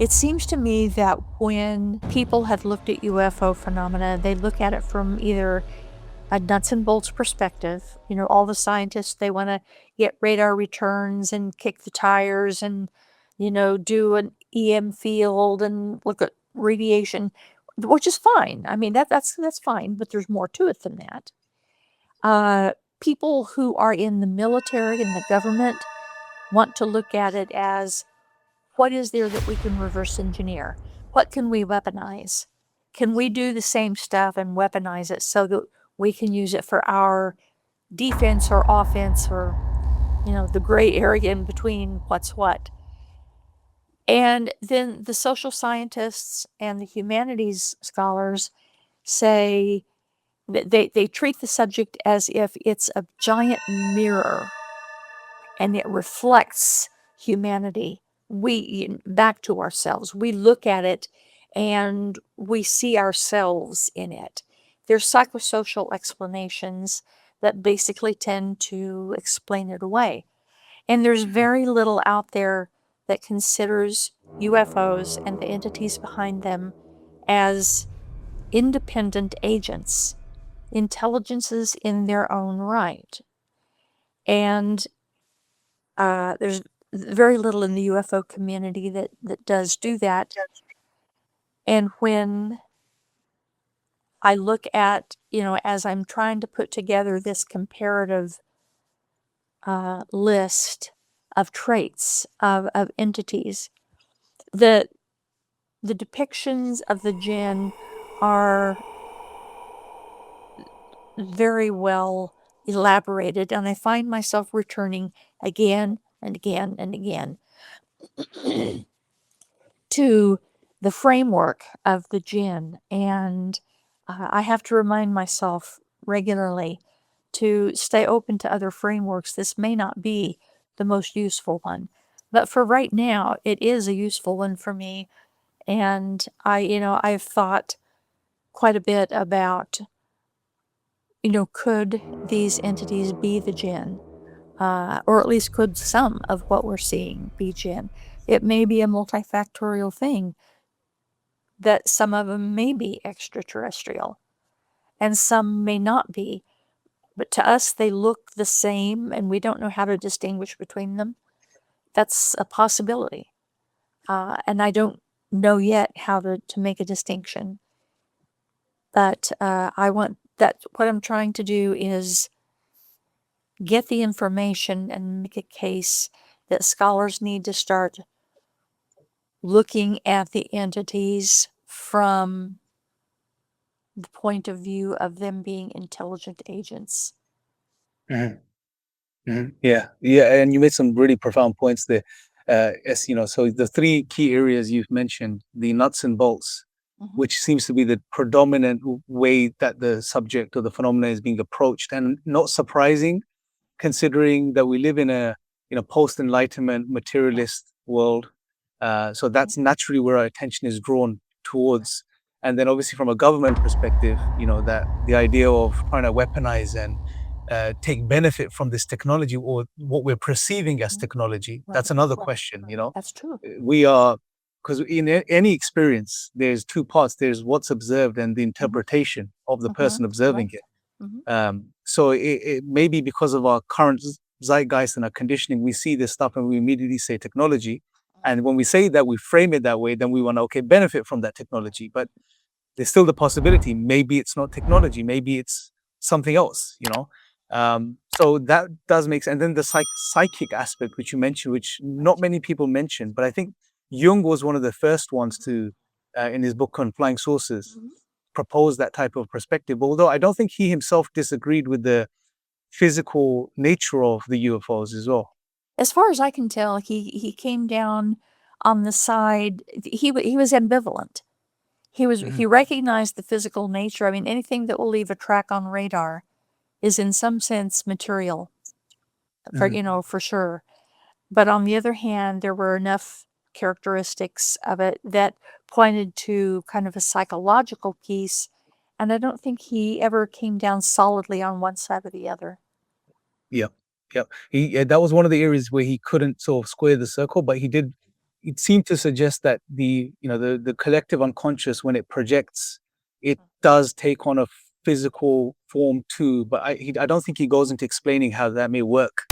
It seems to me that when people have looked at UFO phenomena, they look at it from either a nuts and bolts perspective. All the scientists, they want to get radar returns and kick the tires and, do an EM field and look at radiation, which is fine. I mean, that's fine, but there's more to it than that. People who are in the military and the government want to look at it as, what is there that we can reverse engineer? What can we weaponize? Can we do the same stuff and weaponize it so that we can use it for our defense or offense, or, the gray area in between what's what? And then the social scientists and the humanities scholars say that they treat the subject as if it's a giant mirror and it reflects humanity. We back to ourselves. We look at it and we see ourselves in it. There's psychosocial explanations that basically tend to explain it away. And there's very little out there that considers UFOs and the entities behind them as independent agents, intelligences in their own right. And there's very little in the UFO community that does do that. And when I look at, as I'm trying to put together this comparative list of traits of entities, the depictions of the Jinn are very well elaborated, and I find myself returning again and again and again to the framework of the Jinn. And I have to remind myself regularly to stay open to other frameworks. This may not be the most useful one, but for right now, it is a useful one for me. And I've thought quite a bit about, could these entities be the Jinn? Or at least could some of what we're seeing be Jinn? It may be a multifactorial thing, that some of them may be extraterrestrial and some may not be. But to us, they look the same and we don't know how to distinguish between them. That's a possibility. And I don't know yet how to make a distinction. But what I'm trying to do is get the information and make a case that scholars need to start looking at the entities from the point of view of them being intelligent agents. Mhm. Yeah, and you made some really profound points there. As you know, so the three key areas you've mentioned, the nuts and bolts, which seems to be the predominant way that the subject or the phenomena is being approached, and not surprising, considering that we live in a post-enlightenment materialist world. So that's naturally where our attention is drawn towards. And then obviously from a government perspective, that the idea of trying to weaponize and take benefit from this technology, or what we're perceiving as technology, that's another question. That's true. We are, because in any experience, there's two parts. There's what's observed and the interpretation of the person observing it. So it may be because of our current zeitgeist and our conditioning, we see this stuff and we immediately say technology. And when we say that, we frame it that way, then we want to, benefit from that technology. But there's still the possibility, maybe it's not technology, maybe it's something else, so that does make sense. And then the psychic aspect, which you mentioned, which not many people mention, but I think Jung was one of the first ones to, in his book on flying saucers, propose that type of perspective. Although I don't think he himself disagreed with the physical nature of the UFOs as well. As far as I can tell, he came down on the side, he was ambivalent. He recognized the physical nature. I mean, anything that will leave a track on radar is in some sense material, for sure. But on the other hand, there were enough characteristics of it that pointed to kind of a psychological piece, and I don't think he ever came down solidly on one side or the other. Yeah, that was one of the areas where he couldn't sort of square the circle, but he did, it seemed to suggest that the collective unconscious, when it projects, it does take on a physical form too. But I don't think he goes into explaining how that may work.